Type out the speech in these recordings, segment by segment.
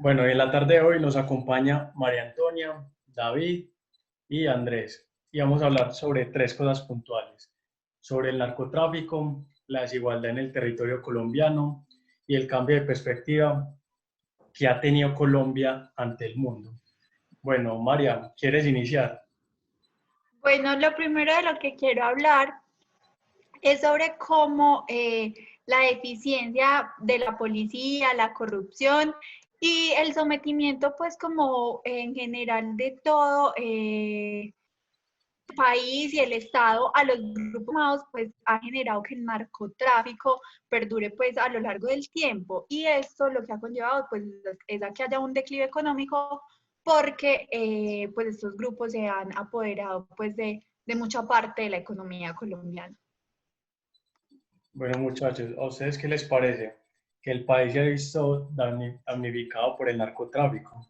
Bueno, en la tarde de hoy nos acompaña María Antonia, David y Andrés. Y vamos a hablar sobre tres cosas puntuales: sobre el narcotráfico, la desigualdad en el territorio colombiano y el cambio de perspectiva que ha tenido Colombia ante el mundo. Bueno, María, ¿quieres iniciar? Bueno, lo primero de lo que quiero hablar es sobre cómo la eficiencia de la policía, la corrupción y el sometimiento, pues como en general de todo el país y el Estado a los grupos armados, pues ha generado que el narcotráfico perdure pues a lo largo del tiempo. Y esto lo que ha conllevado pues es a que haya un declive económico porque pues estos grupos se han apoderado pues de mucha parte de la economía colombiana. Bueno, muchachos, ¿a ustedes qué les parece que el país se ha visto damnificado por el narcotráfico?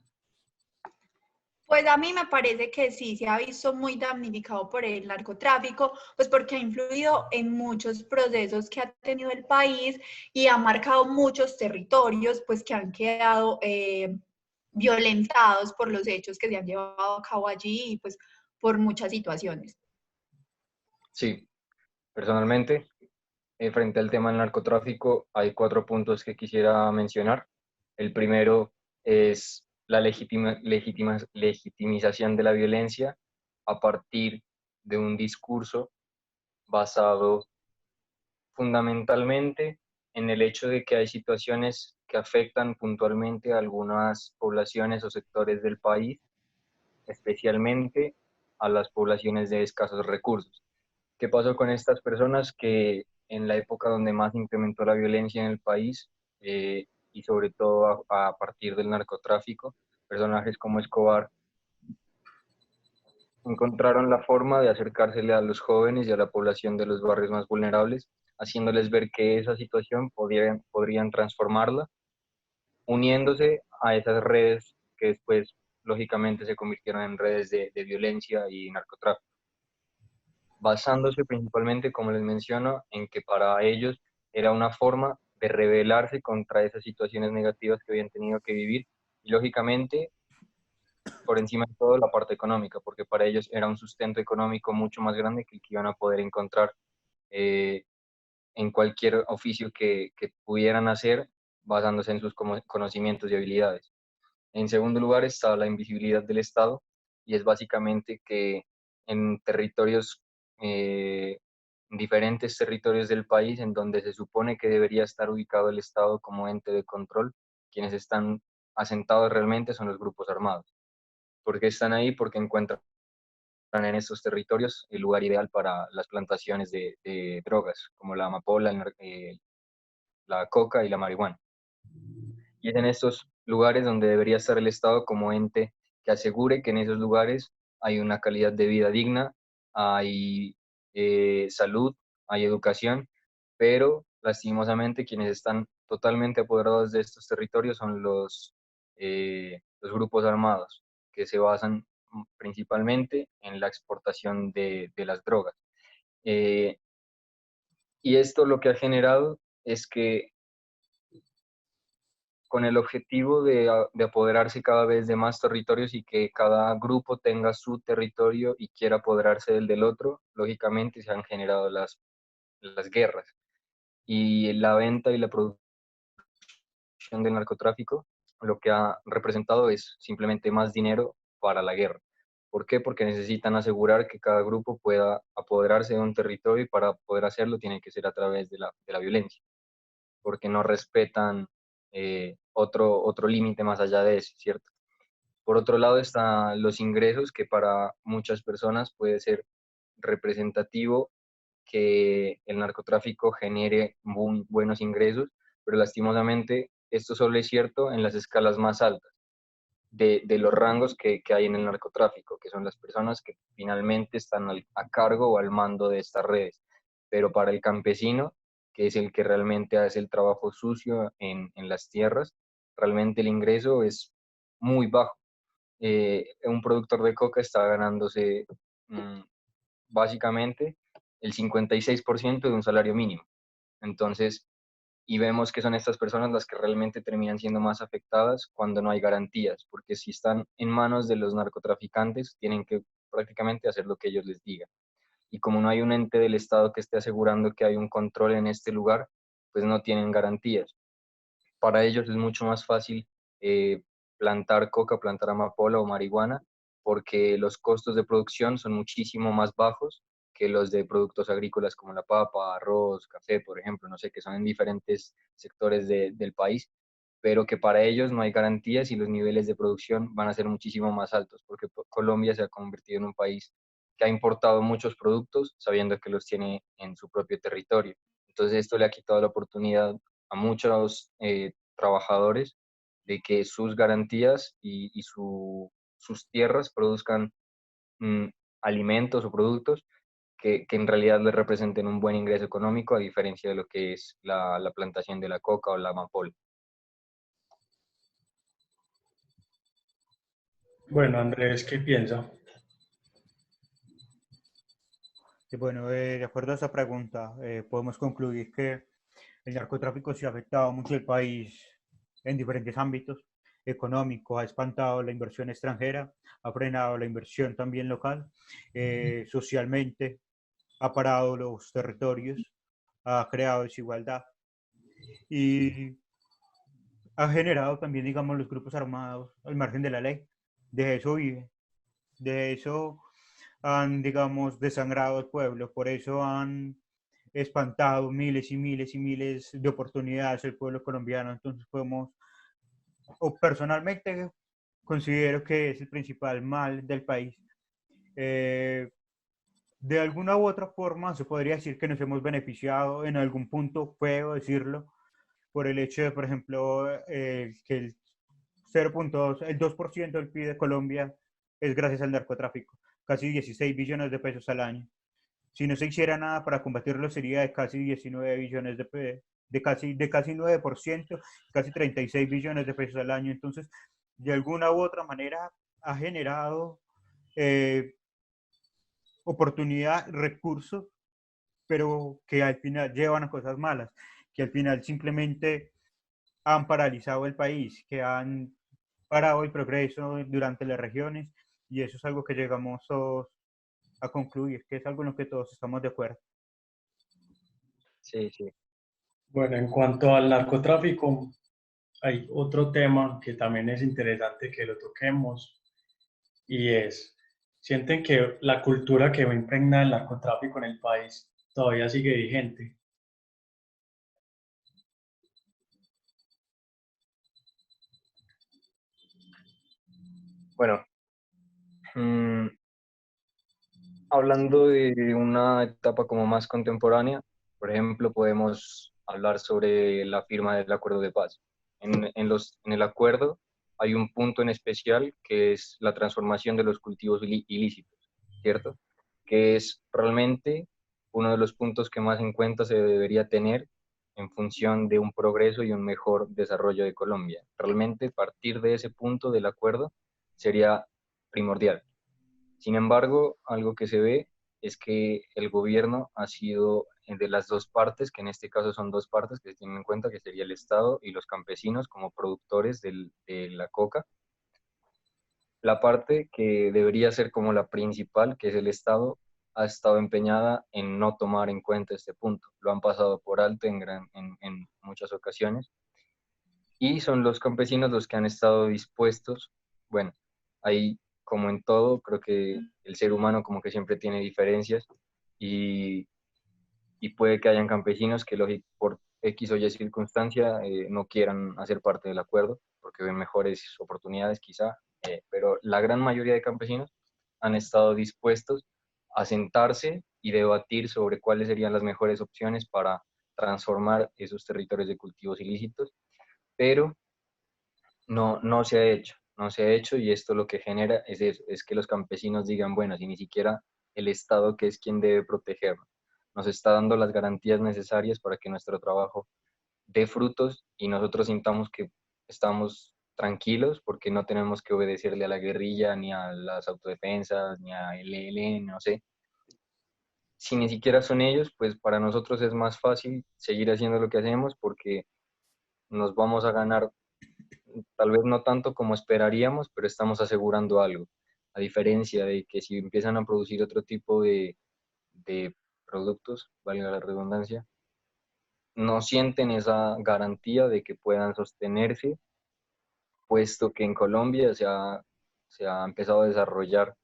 Pues a mí me parece que sí, se ha visto muy damnificado por el narcotráfico, pues porque ha influido en muchos procesos que ha tenido el país y ha marcado muchos territorios, pues que han quedado violentados por los hechos que se han llevado a cabo allí y pues por muchas situaciones. Sí, personalmente, frente al tema del narcotráfico, hay cuatro puntos que quisiera mencionar. El primero es la legitimización de la violencia a partir de un discurso basado fundamentalmente en el hecho de que hay situaciones que afectan puntualmente a algunas poblaciones o sectores del país, especialmente a las poblaciones de escasos recursos. ¿Qué pasó con estas personas que en la época donde más incrementó la violencia en el país, y sobre todo a partir del narcotráfico, personajes como Escobar encontraron la forma de acercársele a los jóvenes y a la población de los barrios más vulnerables, haciéndoles ver que esa situación podrían transformarla, uniéndose a esas redes que después, lógicamente, se convirtieron en redes de violencia y narcotráfico, basándose principalmente, como les menciono, en que para ellos era una forma de rebelarse contra esas situaciones negativas que habían tenido que vivir y, lógicamente, por encima de todo, la parte económica, porque para ellos era un sustento económico mucho más grande que el que iban a poder encontrar eh, en cualquier oficio que pudieran hacer basándose en sus conocimientos y habilidades. En segundo lugar está la invisibilidad del Estado, y es básicamente que en territorios, eh, diferentes territorios del país, en donde se supone que debería estar ubicado el Estado como ente de control, quienes están asentados realmente son los grupos armados. ¿Por qué están ahí? Porque encuentran en estos territorios el lugar ideal para las plantaciones de drogas, como la amapola, la coca y la marihuana. Y es en estos lugares donde debería estar el Estado como ente que asegure que en esos lugares hay una calidad de vida digna, hay salud, hay educación, pero lastimosamente quienes están totalmente apoderados de estos territorios son los grupos armados, que se basan principalmente en la exportación de las drogas. Eh, y esto lo que ha generado es que, con el objetivo de apoderarse cada vez de más territorios y que cada grupo tenga su territorio y quiera apoderarse del otro, lógicamente se han generado las guerras. Y la venta y la producción del narcotráfico lo que ha representado es simplemente más dinero para la guerra. ¿Por qué? Porque necesitan asegurar que cada grupo pueda apoderarse de un territorio, y para poder hacerlo tiene que ser a través de la violencia, porque no respetan otro límite más allá de eso, ¿cierto? Por otro lado están los ingresos, que para muchas personas puede ser representativo que el narcotráfico genere muy buenos ingresos, pero lastimosamente esto solo es cierto en las escalas más altas de los rangos que hay en el narcotráfico, que son las personas que finalmente están a cargo o al mando de estas redes. Pero para el campesino, que es el que realmente hace el trabajo sucio en las tierras, realmente el ingreso es muy bajo. Un productor de coca está ganándose básicamente el 56% de un salario mínimo. Entonces, y vemos que son estas personas las que realmente terminan siendo más afectadas cuando no hay garantías, porque si están en manos de los narcotraficantes, tienen que prácticamente hacer lo que ellos les digan. Y como no hay un ente del Estado que esté asegurando que hay un control en este lugar, pues no tienen garantías. Para ellos es mucho más fácil plantar coca, plantar amapola o marihuana, porque los costos de producción son muchísimo más bajos que los de productos agrícolas como la papa, arroz, café, por ejemplo, no sé, que son en diferentes sectores del país, pero que para ellos no hay garantías y los niveles de producción van a ser muchísimo más altos, porque Colombia se ha convertido en un país que ha importado muchos productos sabiendo que los tiene en su propio territorio. Entonces esto le ha quitado la oportunidad a muchos trabajadores de que sus garantías sus tierras produzcan mm, alimentos o productos que en realidad les representen un buen ingreso económico, a diferencia de lo que es la plantación de la coca o la amapola. Bueno, Andrés, ¿qué piensa? Y bueno, de acuerdo a esa pregunta, podemos concluir que el narcotráfico sí ha afectado mucho el país en diferentes ámbitos. Económico, ha espantado la inversión extranjera, ha frenado la inversión también local, socialmente ha parado los territorios, ha creado desigualdad y ha generado también, digamos, los grupos armados al margen de la ley. De eso vive, de eso han, digamos, desangrado al pueblo, por eso han espantado miles y miles y miles de oportunidades al pueblo colombiano. Entonces podemos, o personalmente considero que es el principal mal del país. Eh, de alguna u otra forma se podría decir que nos hemos beneficiado en algún punto, puedo decirlo, por el hecho de, por ejemplo, que el 0.2, el 2% del PIB de Colombia es gracias al narcotráfico, casi 16 billones de pesos al año. Si no se hiciera nada para combatirlo, sería de casi 19 billones de casi 9%, casi 36 billones de pesos al año. Entonces, de alguna u otra manera, ha generado eh, oportunidad, recursos, pero que al final llevan a cosas malas, que al final simplemente han paralizado el país, que han parado el progreso durante las regiones, y eso es algo que llegamos todos a concluir, que es algo en lo que todos estamos de acuerdo. Sí, sí. Bueno, en cuanto al narcotráfico, hay otro tema que también es interesante que lo toquemos y es, ¿sienten que la cultura que va impregnada del narcotráfico en el país todavía sigue vigente? Bueno, mmm, hablando de una etapa como más contemporánea, por ejemplo, podemos hablar sobre la firma del acuerdo de paz. En el acuerdo hay un punto en especial que es la transformación de los cultivos ilícitos, ¿cierto? Que es realmente uno de los puntos que más en cuenta se debería tener en función de un progreso y un mejor desarrollo de Colombia. Realmente partir de ese punto del acuerdo sería primordial. Sin embargo, algo que se ve es que el gobierno ha sido de las dos partes, que en este caso son dos partes que se tienen en cuenta, que sería el Estado y los campesinos como productores de la coca. La parte que debería ser como la principal, que es el Estado, ha estado empeñada en no tomar en cuenta este punto. Lo han pasado por alto en muchas ocasiones y son los campesinos los que han estado dispuestos, bueno, ahí como en todo, creo que el ser humano como que siempre tiene diferencias y, y puede que hayan campesinos que por X o Y circunstancia no quieran hacer parte del acuerdo porque ven mejores oportunidades quizá, pero la gran mayoría de campesinos han estado dispuestos a sentarse y debatir sobre cuáles serían las mejores opciones para transformar esos territorios de cultivos ilícitos, pero no se ha hecho, no se ha hecho y esto lo que genera es eso, es que los campesinos digan, bueno, si ni siquiera el Estado, que es quien debe protegernos, nos está dando las garantías necesarias para que nuestro trabajo dé frutos y nosotros sintamos que estamos tranquilos porque no tenemos que obedecerle a la guerrilla, ni a las autodefensas, ni a ELN, no sé, si ni siquiera son ellos, pues para nosotros es más fácil seguir haciendo lo que hacemos porque nos vamos a ganar, tal vez no tanto como esperaríamos, pero estamos asegurando algo. A diferencia de que si empiezan a producir otro tipo de productos, valga la redundancia, no sienten esa garantía de que puedan sostenerse, puesto que en Colombia se ha empezado a desarrollar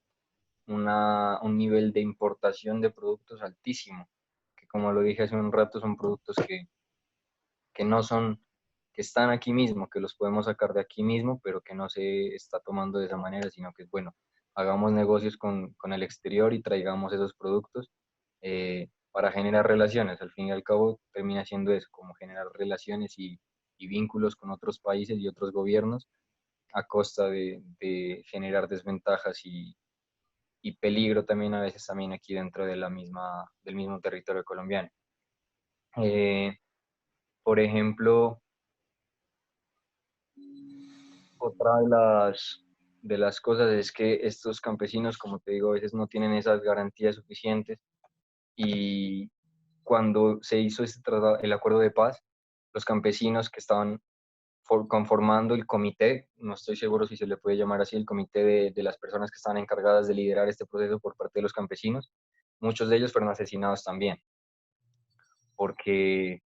un nivel de importación de productos altísimo, que como lo dije hace un rato, son productos que no son, que están aquí mismo, que los podemos sacar de aquí mismo, pero que no se está tomando de esa manera, sino que es bueno, hagamos negocios con el exterior y traigamos esos productos para generar relaciones. Al fin y al cabo termina siendo eso, como generar relaciones y vínculos con otros países y otros gobiernos a costa de generar desventajas y peligro también a veces también aquí dentro de del mismo territorio colombiano. Eh, por ejemplo, otra de las cosas es que estos campesinos, como te digo, a veces no tienen esas garantías suficientes y cuando se hizo el acuerdo de paz, los campesinos que estaban conformando el comité, no estoy seguro si se le puede llamar así, el comité de las personas que estaban encargadas de liderar este proceso por parte de los campesinos, muchos de ellos fueron asesinados también, porque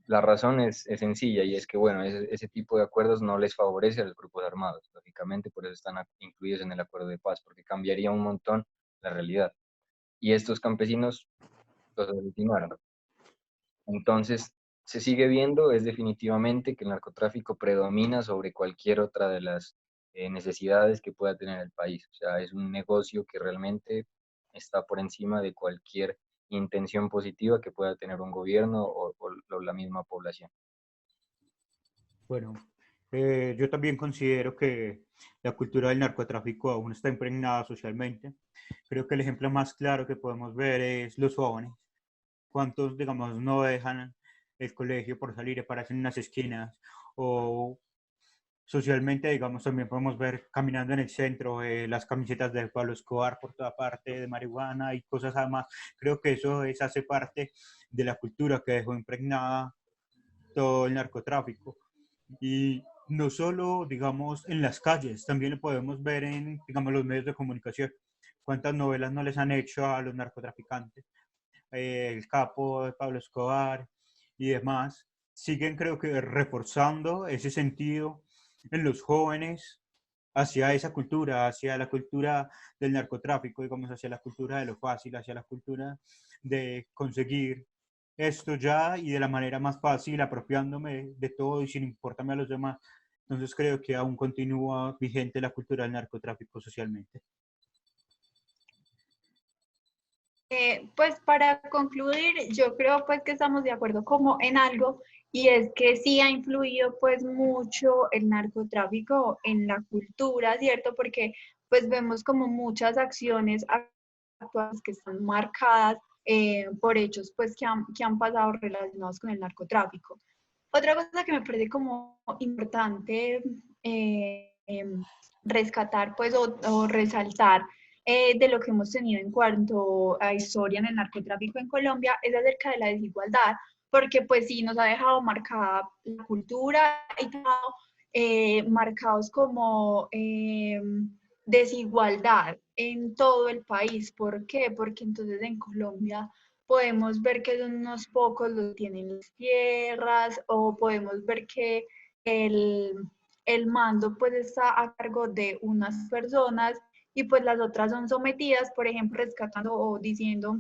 la razón es sencilla y es que, bueno, ese tipo de acuerdos no les favorece a los grupos armados, lógicamente, por eso están incluidos en el acuerdo de paz, porque cambiaría un montón la realidad. Y estos campesinos los asesinaron. Entonces, se sigue viendo, es definitivamente que el narcotráfico predomina sobre cualquier otra de las necesidades que pueda tener el país. O sea, es un negocio que realmente está por encima de cualquier intención positiva que pueda tener un gobierno o la misma población. Bueno, yo también considero que la cultura del narcotráfico aún está impregnada socialmente. Creo que el ejemplo más claro que podemos ver es los jóvenes. ¿Cuántos, digamos, no dejan el colegio por salir y parar en unas esquinas? O socialmente, digamos, también podemos ver caminando en el centro las camisetas de Pablo Escobar por toda parte, de marihuana y cosas además. Creo que eso hace parte de la cultura que dejó impregnada todo el narcotráfico. Y no solo, digamos, en las calles, también lo podemos ver en, digamos, los medios de comunicación. ¿Cuántas novelas no les han hecho a los narcotraficantes? El capo de Pablo Escobar y demás, siguen creo que reforzando ese sentido en los jóvenes hacia esa cultura, hacia la cultura del narcotráfico, digamos, hacia la cultura de lo fácil, hacia la cultura de conseguir esto ya y de la manera más fácil, apropiándome de todo y sin importarme a los demás. Entonces creo que aún continúa vigente la cultura del narcotráfico socialmente. Pues para concluir, yo creo pues que estamos de acuerdo como en algo y es que sí ha influido pues mucho el narcotráfico en la cultura, ¿cierto? Porque pues vemos como muchas acciones actuales que están marcadas por hechos pues que han pasado relacionados con el narcotráfico. Otra cosa que me parece como importante rescatar pues o resaltar de lo que hemos tenido en cuanto a historia en el narcotráfico en Colombia es acerca de la desigualdad, porque pues sí nos ha dejado marcada la cultura y todo, marcados como desigualdad en todo el país. ¿Por qué? Porque entonces en Colombia podemos ver que unos pocos lo tienen las tierras o podemos ver que el, el mando pues está a cargo de unas personas y pues las otras son sometidas, por ejemplo, rescatando o diciendo,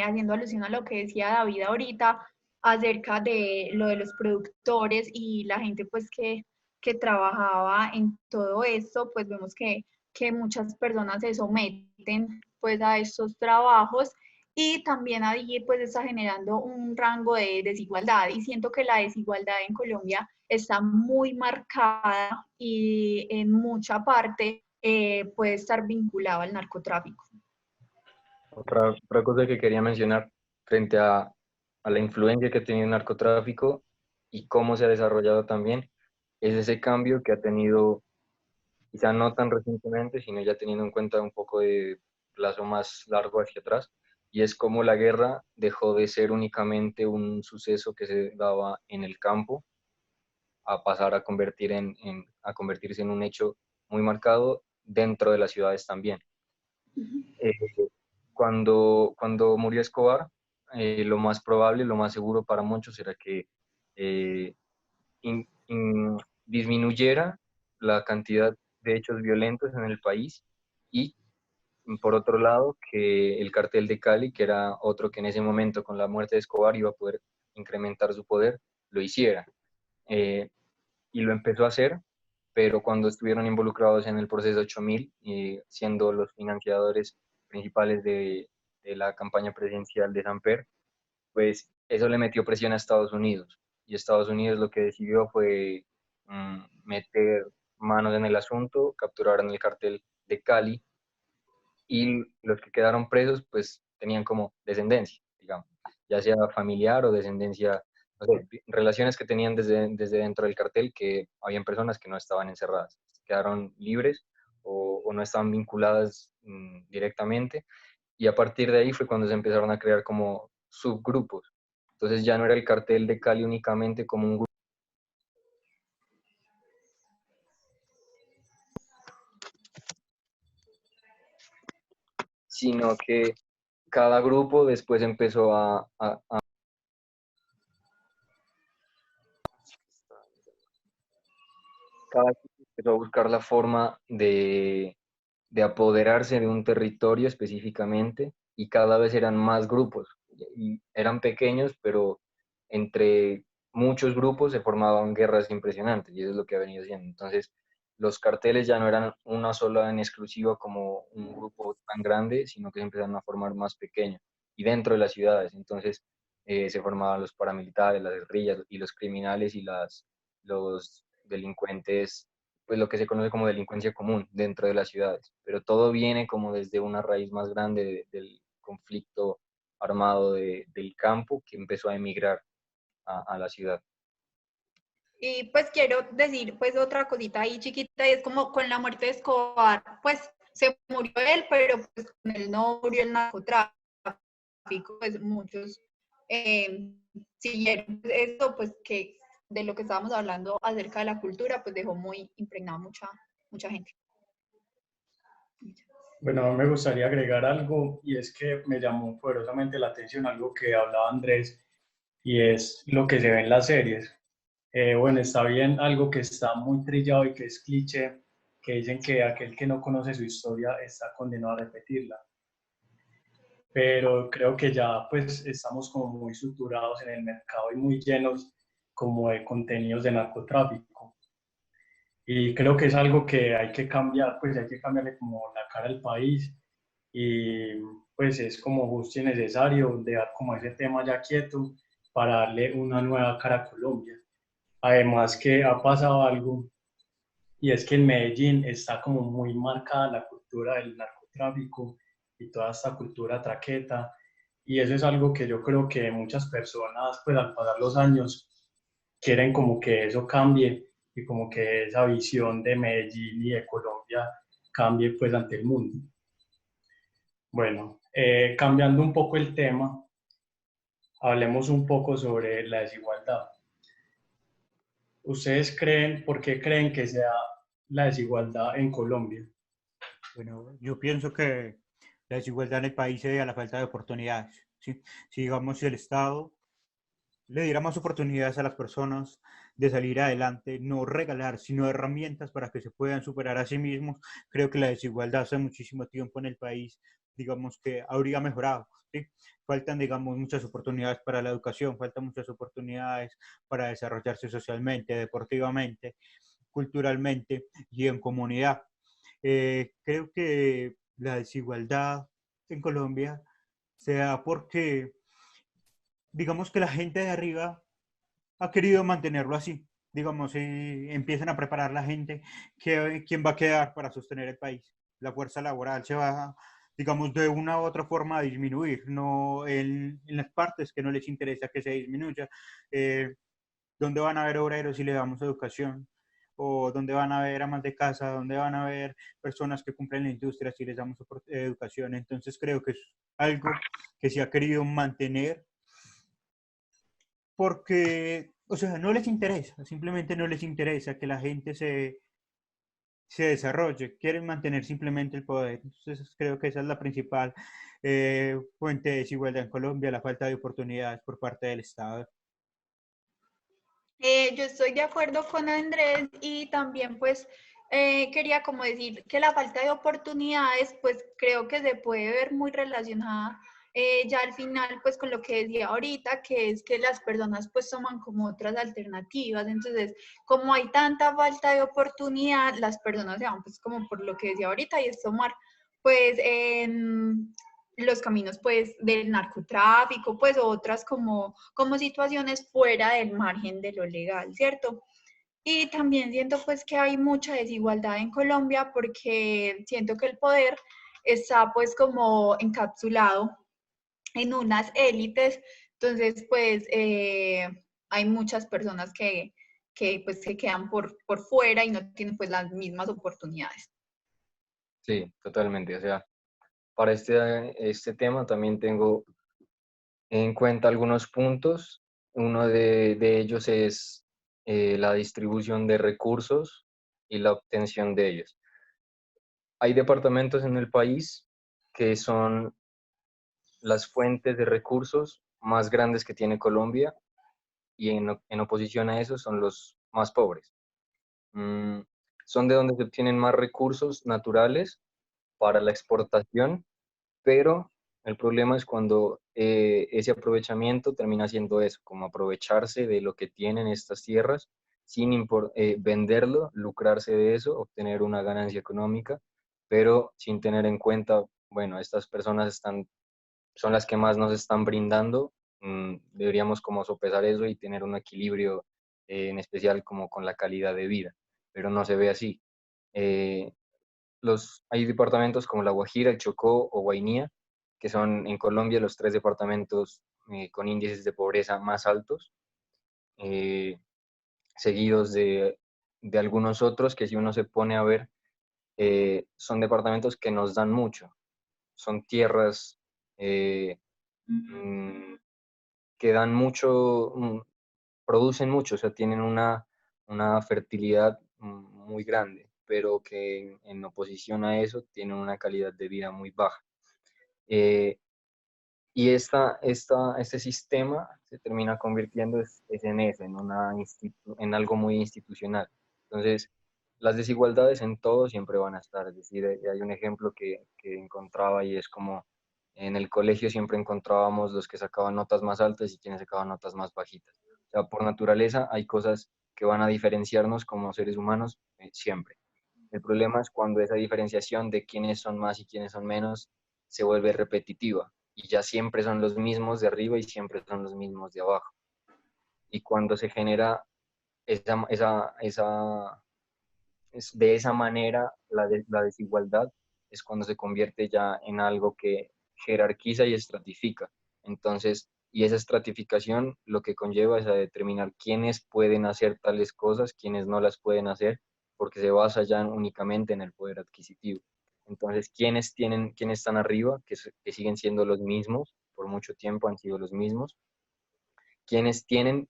haciendo alusión a lo que decía David ahorita acerca de lo de los productores y la gente pues que trabajaba en todo esto, pues vemos que muchas personas se someten pues a estos trabajos y también allí pues está generando un rango de desigualdad y siento que la desigualdad en Colombia está muy marcada y en mucha parte puede estar vinculado al narcotráfico. Otra cosa que quería mencionar frente a la influencia que ha tenido el narcotráfico y cómo se ha desarrollado también, es ese cambio que ha tenido, quizá no tan recientemente, sino ya teniendo en cuenta un poco de plazo más largo hacia atrás, y es como la guerra dejó de ser únicamente un suceso que se daba en el campo a pasar a, a convertirse en un hecho muy marcado dentro de las ciudades también. Eh, cuando murió Escobar, lo más probable, lo más seguro para muchos era que eh, disminuyera la cantidad de hechos violentos en el país y, por otro lado, que el cartel de Cali, que era otro que en ese momento con la muerte de Escobar iba a poder incrementar su poder, lo hiciera. Eh, y lo empezó a hacer, pero cuando estuvieron involucrados en el proceso 8000, siendo los financiadores principales de la campaña presidencial de Samper, pues eso le metió presión a Estados Unidos. Y Estados Unidos lo que decidió fue meter manos en el asunto, capturaron el cartel de Cali y los que quedaron presos pues tenían como descendencia, digamos, ya sea familiar o descendencia, o sea, relaciones que tenían desde dentro del cartel, que habían personas que no estaban encerradas, quedaron libres o no estaban vinculadas directamente, y a partir de ahí fue cuando se empezaron a crear como subgrupos. Entonces ya no era el cartel de Cali únicamente como un grupo, sino que cada grupo después empezó cada quien empezó a buscar la forma de apoderarse de un territorio específicamente, y cada vez eran más grupos. Y eran pequeños, pero entre muchos grupos se formaban guerras impresionantes, y eso es lo que ha venido siendo. Entonces, los carteles ya no eran una sola en exclusiva como un grupo tan grande, sino que se empezaron a formar más pequeños y dentro de las ciudades. Entonces, se formaban los paramilitares, las guerrillas y los criminales y los delincuentes, pues lo que se conoce como delincuencia común dentro de las ciudades, pero todo viene como desde una raíz más grande del conflicto armado del campo que empezó a emigrar a la ciudad. Y pues quiero decir pues otra cosita ahí chiquita, y es como con la muerte de Escobar, pues se murió él, pero pues con él no murió el narcotráfico, pues muchos siguieron eso, pues que de lo que estábamos hablando acerca de la cultura, pues dejó muy impregnada mucha gente. Bueno, a mí me gustaría agregar algo y es que me llamó poderosamente la atención algo que hablaba Andrés y es lo que se ve en las series. Bueno, está bien algo que está muy trillado y que es cliché, que dicen que aquel que no conoce su historia está condenado a repetirla. Pero creo que ya pues estamos como muy estructurados en el mercado y muy llenos como de contenidos de narcotráfico. Y creo que es algo que hay que cambiar, pues hay que cambiarle como la cara al país y pues es como justo y necesario dejar como ese tema ya quieto para darle una nueva cara a Colombia. Además que ha pasado algo y es que en Medellín está como muy marcada la cultura del narcotráfico y toda esta cultura traqueta, y eso es algo que yo creo que muchas personas pues al pasar los años quieren como que eso cambie y como que esa visión de Medellín y de Colombia cambie pues ante el mundo. Bueno, cambiando un poco el tema, hablemos un poco sobre la desigualdad. ¿Ustedes creen, por qué creen que sea la desigualdad en Colombia? Bueno, yo pienso que la desigualdad en el país se debe a la falta de oportunidades. ¿Sí? Si digamos si el Estado le diera más oportunidades a las personas de salir adelante, no regalar, sino herramientas para que se puedan superar a sí mismos, creo que la desigualdad hace muchísimo tiempo en el país, digamos que habría mejorado. ¿Sí? Faltan, digamos, muchas oportunidades para la educación, faltan muchas oportunidades para desarrollarse socialmente, deportivamente, culturalmente y en comunidad. Creo que la desigualdad en Colombia se da porque, digamos que la gente de arriba ha querido mantenerlo así. Digamos, y empiezan a preparar la gente, quién va a quedar para sostener el país. La fuerza laboral se va, digamos, de una u otra forma a disminuir, no en las partes que no les interesa que se disminuya. ¿Dónde van a haber obreros si le damos educación? o dónde van a haber amas de casa, dónde van a haber personas que cumplen la industria si les damos educación. Entonces creo que es algo que se ha querido mantener porque, o sea, no les interesa, simplemente no les interesa que la gente se desarrolle, quieren mantener simplemente el poder. Entonces creo que esa es la principal fuente de desigualdad en Colombia, la falta de oportunidades por parte del Estado. Yo estoy de acuerdo con Andrés y también pues quería como decir que la falta de oportunidades pues creo que se puede ver muy relacionada ya al final pues con lo que decía ahorita, que es que las personas pues toman como otras alternativas. Entonces como hay tanta falta de oportunidad, las personas se van pues como por lo que decía ahorita y es tomar pues los caminos pues del narcotráfico, pues otras como situaciones fuera del margen de lo legal, ¿cierto? Y también siento pues que hay mucha desigualdad en Colombia porque siento que el poder está pues como encapsulado en unas élites, entonces pues hay muchas personas que pues se quedan por fuera y no tienen pues las mismas oportunidades. Sí, totalmente. O sea, para este tema también tengo en cuenta algunos puntos. Uno de ellos es la distribución de recursos y la obtención de ellos. Hay departamentos en el país que son las fuentes de recursos más grandes que tiene Colombia y en oposición a eso son los más pobres. Mm, Son de donde se obtienen más recursos naturales para la exportación, pero el problema es cuando ese aprovechamiento termina siendo eso, como aprovecharse de lo que tienen estas tierras sin venderlo, lucrarse de eso, obtener una ganancia económica, pero sin tener en cuenta, bueno, estas personas son las que más nos están brindando, deberíamos como sopesar eso y tener un equilibrio en especial como con la calidad de vida, pero no se ve así. Eh, Hay departamentos como La Guajira, el Chocó o Guainía, que son en Colombia los tres departamentos con índices de pobreza más altos, eh, seguidos de algunos otros que si uno se pone a ver, son departamentos que nos dan mucho, son tierras mm, que dan mucho, producen mucho, o sea, tienen una fertilidad muy grande, pero que en oposición a eso tienen una calidad de vida muy baja. Eh, y este sistema se termina convirtiendo es en eso, en algo muy institucional. Entonces, las desigualdades en todo siempre van a estar. Es decir, hay un ejemplo que encontraba y es como en el colegio siempre encontrábamos los que sacaban notas más altas y quienes sacaban notas más bajitas. O sea, por naturaleza hay cosas que van a diferenciarnos como seres humanos siempre. El problema es cuando esa diferenciación de quiénes son más y quiénes son menos se vuelve repetitiva y ya siempre son los mismos de arriba y siempre son los mismos de abajo. Y cuando se genera de esa manera la desigualdad, es cuando se convierte ya en algo que jerarquiza y estratifica. Entonces, y esa estratificación lo que conlleva es a determinar quiénes pueden hacer tales cosas, quiénes no las pueden hacer, porque se basa ya únicamente en el poder adquisitivo. Entonces, quiénes están arriba, que siguen siendo los mismos, por mucho tiempo han sido los mismos, quiénes tienen,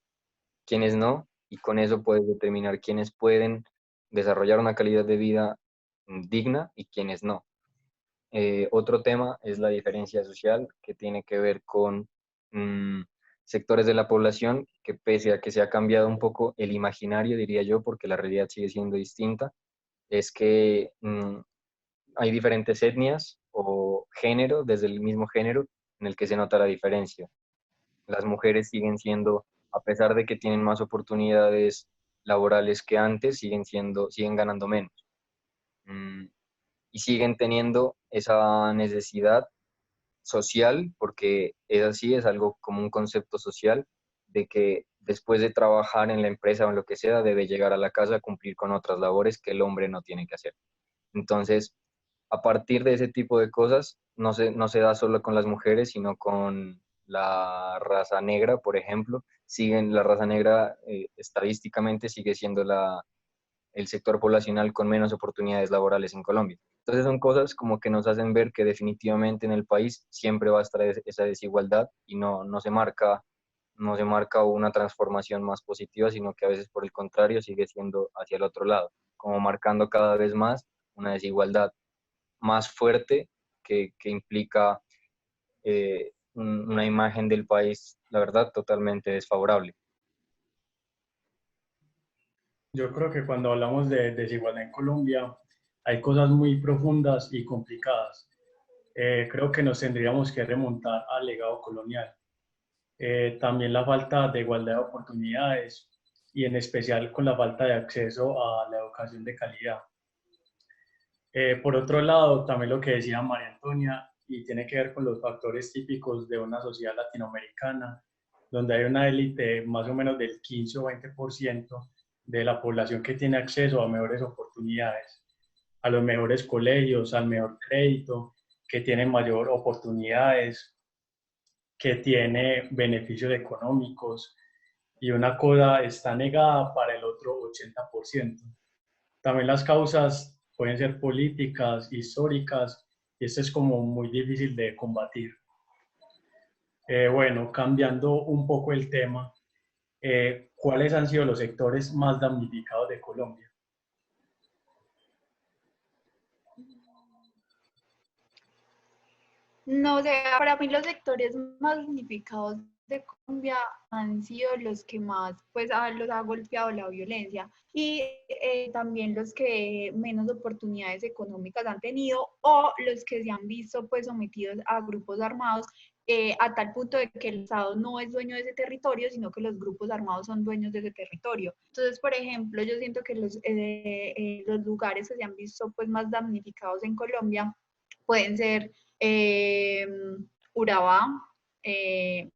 quiénes no, y con eso puedes determinar quiénes pueden desarrollar una calidad de vida digna y quiénes no. Otro tema es la diferencia social, que tiene que ver con sectores de la población que pese a que se ha cambiado un poco el imaginario, diría yo, porque la realidad sigue siendo distinta, es que hay diferentes etnias o género, desde el mismo género, en el que se nota la diferencia. Las mujeres siguen siendo, a pesar de que tienen más oportunidades laborales que antes, siguen ganando menos. Mm, y siguen teniendo esa necesidad social, porque es así, es algo como un concepto social, de que después de trabajar en la empresa o en lo que sea, debe llegar a la casa a cumplir con otras labores que el hombre no tiene que hacer. Entonces, a partir de ese tipo de cosas, no se da solo con las mujeres, sino con la raza negra, por ejemplo. La raza negra estadísticamente sigue siendo el sector poblacional con menos oportunidades laborales en Colombia. Entonces son cosas como que nos hacen ver que definitivamente en el país siempre va a estar esa desigualdad y no se marca una transformación más positiva, sino que a veces por el contrario sigue siendo hacia el otro lado, como marcando cada vez más una desigualdad más fuerte que implica una imagen del país, la verdad, totalmente desfavorable. Yo creo que cuando hablamos de desigualdad en Colombia, hay cosas muy profundas y complicadas. Creo que nos tendríamos que remontar al legado colonial. También la falta de igualdad de oportunidades y en especial con la falta de acceso a la educación de calidad. Por otro lado, también lo que decía María Antonia, y tiene que ver con los factores típicos de una sociedad latinoamericana, donde hay una élite más o menos del 15 o 20% de la población que tiene acceso a mejores oportunidades, a los mejores colegios, al mejor crédito, que tiene mayor oportunidades, que tiene beneficios económicos, y una cosa está negada para el otro 80%. También las causas pueden ser políticas, históricas, y esto es como muy difícil de combatir. Bueno, cambiando un poco el tema, ¿cuáles han sido los sectores más damnificados de Colombia? No sé, para mí los sectores más significados de Colombia han sido los que más pues los ha golpeado la violencia y también los que menos oportunidades económicas han tenido o los que se han visto pues sometidos a grupos armados a tal punto de que el Estado no es dueño de ese territorio, sino que los grupos armados son dueños de ese territorio. Entonces, por ejemplo, yo siento que los lugares que se han visto pues más damnificados en Colombia pueden ser Urabá,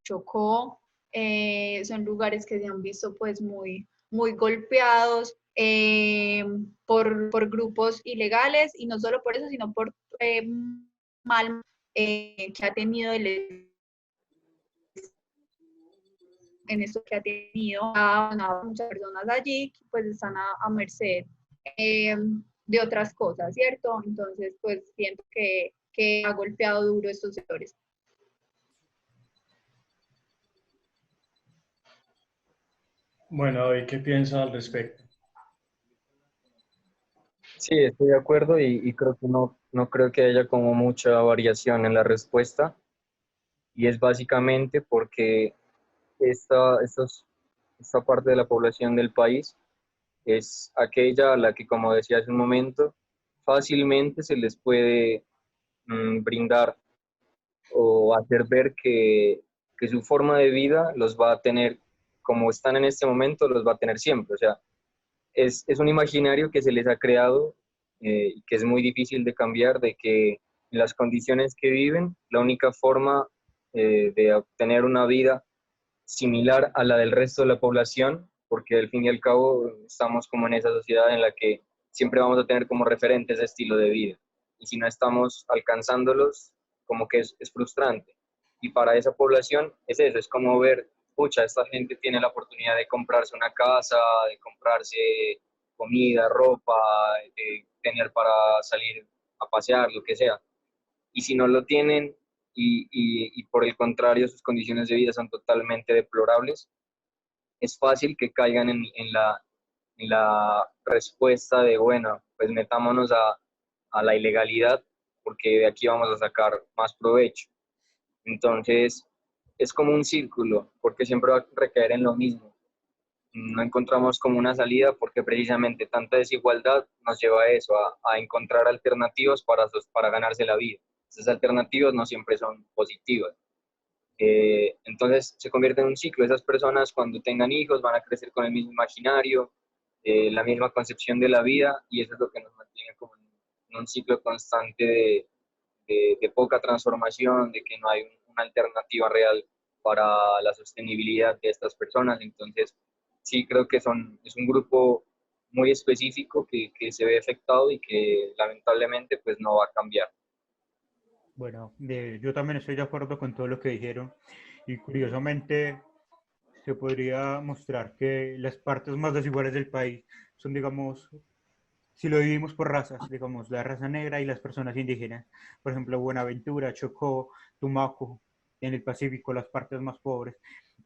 Chocó, son lugares que se han visto pues muy golpeados por grupos ilegales y no solo por eso, sino por mal que ha tenido en esto que ha tenido, ha abandonado a muchas personas allí, pues están a merced de otras cosas, ¿cierto? Entonces, pues siento que ha golpeado duro estos sectores. Bueno, David, ¿qué piensas al respecto? Sí, estoy de acuerdo y creo que no creo que haya como mucha variación en la respuesta y es básicamente porque esta parte de la población del país es aquella a la que, como decía hace un momento, fácilmente se les puede brindar o hacer ver que su forma de vida los va a tener, como están en este momento, los va a tener siempre. O sea, es un imaginario que se les ha creado y que es muy difícil de cambiar, de que en las condiciones que viven, la única forma de obtener una vida similar a la del resto de la población, porque al fin y al cabo estamos como en esa sociedad en la que siempre vamos a tener como referentes de estilo de vida. Y si no estamos alcanzándolos, como que es frustrante. Y para esa población es eso, es como ver, pucha, esta gente tiene la oportunidad de comprarse una casa, de comprarse comida, ropa, de tener para salir a pasear, lo que sea. Y si no lo tienen y por el contrario sus condiciones de vida son totalmente deplorables, es fácil que caigan en la respuesta de, bueno, pues metámonos a la ilegalidad porque de aquí vamos a sacar más provecho. Entonces, es como un círculo, porque siempre va a recaer en lo mismo. No encontramos como una salida porque precisamente tanta desigualdad nos lleva a eso, a encontrar alternativas para ganarse la vida. Esas alternativas no siempre son positivas. Entonces se convierte en un ciclo. Esas personas cuando tengan hijos van a crecer con el mismo imaginario, la misma concepción de la vida y eso es lo que nos mantiene como en un ciclo constante de poca transformación, de que no hay una alternativa real para la sostenibilidad de estas personas. Entonces sí creo que es un grupo muy específico que se ve afectado y que lamentablemente pues no va a cambiar. Bueno, yo también estoy de acuerdo con todo lo que dijeron y curiosamente se podría mostrar que las partes más desiguales del país son, digamos, si lo dividimos por razas, digamos, la raza negra y las personas indígenas, por ejemplo, Buenaventura, Chocó, Tumaco, en el Pacífico, las partes más pobres,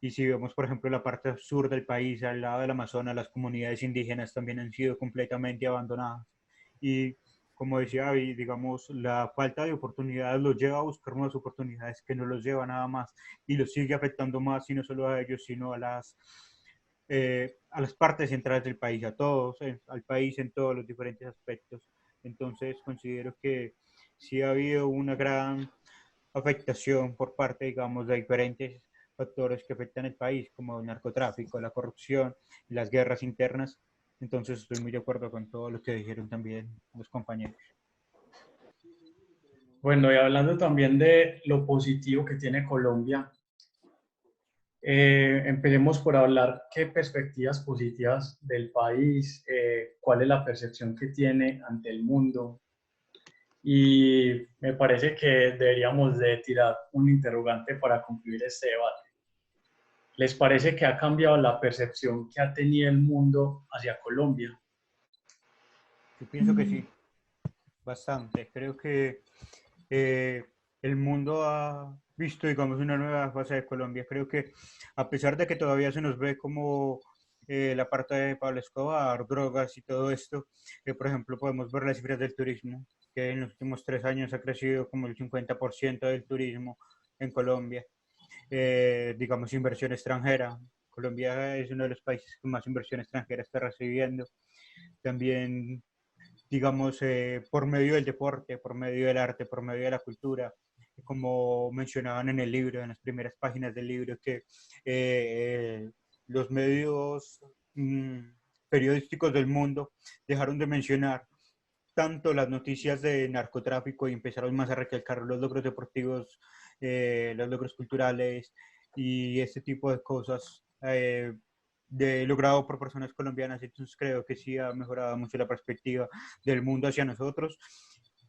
y si vemos, por ejemplo, la parte sur del país, al lado del Amazonas, las comunidades indígenas también han sido completamente abandonadas. Y como decía David, digamos, la falta de oportunidades los lleva a buscar nuevas oportunidades que no los lleva nada más y los sigue afectando más, y no solo a ellos, sino a las partes centrales del país, a todos, al país en todos los diferentes aspectos. Entonces considero que sí ha habido una gran afectación por parte, digamos, de diferentes factores que afectan el país, como el narcotráfico, la corrupción y las guerras internas. Entonces estoy muy de acuerdo con todo lo que dijeron también los compañeros. Bueno, y hablando también de lo positivo que tiene Colombia, empecemos por hablar qué perspectivas positivas del país, cuál es la percepción que tiene ante el mundo. Y me parece que deberíamos de tirar un interrogante para concluir este debate. ¿Les parece que ha cambiado la percepción que ha tenido el mundo hacia Colombia? Yo pienso que sí, bastante. Creo que eh, el mundo ha visto, digamos, una nueva fase de Colombia. Creo que a pesar de que todavía se nos ve como la parte de Pablo Escobar, drogas y todo esto, por ejemplo, podemos ver las cifras del turismo, que en los últimos 3 años ha crecido como el 50% del turismo en Colombia. Digamos, inversión extranjera. Colombia es uno de los países que más inversión extranjera está recibiendo. También, digamos, por medio del deporte, por medio del arte, por medio de la cultura, como mencionaban en el libro, en las primeras páginas del libro, que los medios periodísticos del mundo dejaron de mencionar tanto las noticias de narcotráfico y empezaron más a recalcar los logros deportivos, los logros culturales y este tipo de cosas logrado por personas colombianas. Entonces creo que sí ha mejorado mucho la perspectiva del mundo hacia nosotros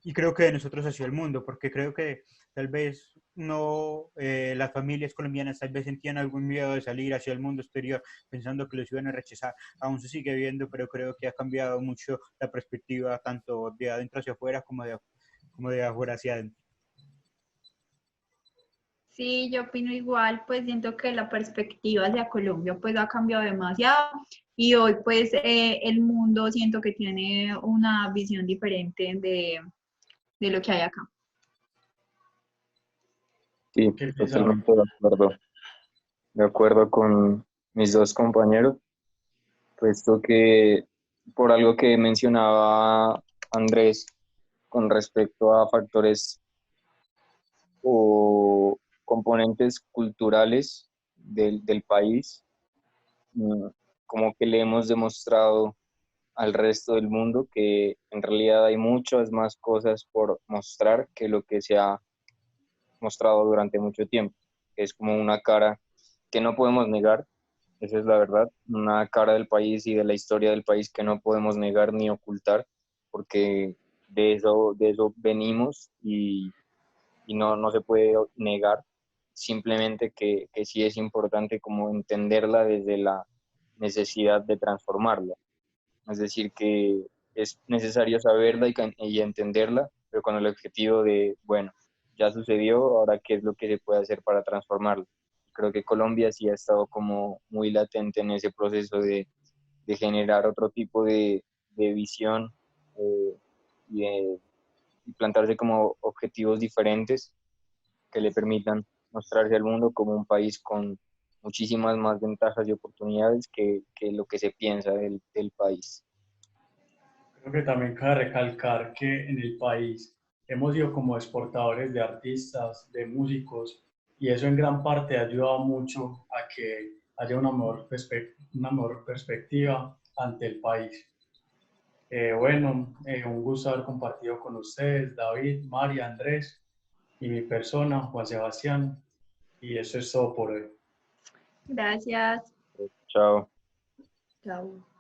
y creo que de nosotros hacia el mundo, porque creo que tal vez no, las familias colombianas tal vez sentían algún miedo de salir hacia el mundo exterior pensando que los iban a rechazar. Aún se sigue viendo, pero creo que ha cambiado mucho la perspectiva tanto de adentro hacia afuera como de afuera hacia adentro. Sí, yo opino igual, pues siento que la perspectiva hacia Colombia pues ha cambiado demasiado y hoy pues el mundo siento que tiene una visión diferente de lo que hay acá. Sí, ¿Qué piensa? totalmente de acuerdo con mis dos compañeros, puesto que por algo que mencionaba Andrés con respecto a factores o componentes culturales del país, mm, como que le hemos demostrado al resto del mundo que en realidad hay muchas más cosas por mostrar que lo que se ha mostrado durante mucho tiempo. Es como una cara que no podemos negar, esa es la verdad, una cara del país y de la historia del país que no podemos negar ni ocultar, porque de eso venimos y no se puede negar, simplemente que sí es importante como entenderla desde la necesidad de transformarla. Es decir, que es necesario saberla y entenderla, pero con el objetivo de, bueno, ya sucedió, ahora qué es lo que se puede hacer para transformarlo. Creo que Colombia sí ha estado como muy latente en ese proceso de generar otro tipo de visión eh, y, y plantarse como objetivos diferentes que le permitan mostrarse al mundo como un país con muchísimas más ventajas y oportunidades que lo que se piensa del país. Creo que también cabe recalcar que en el país hemos sido como exportadores de artistas, de músicos, y eso en gran parte ha ayudado mucho a que haya una mejor perspectiva ante el país. Bueno, un gusto haber compartido con ustedes, David, María, Andrés y mi persona, Juan Sebastián, y eso es todo por hoy. Gracias. Chao. Chao.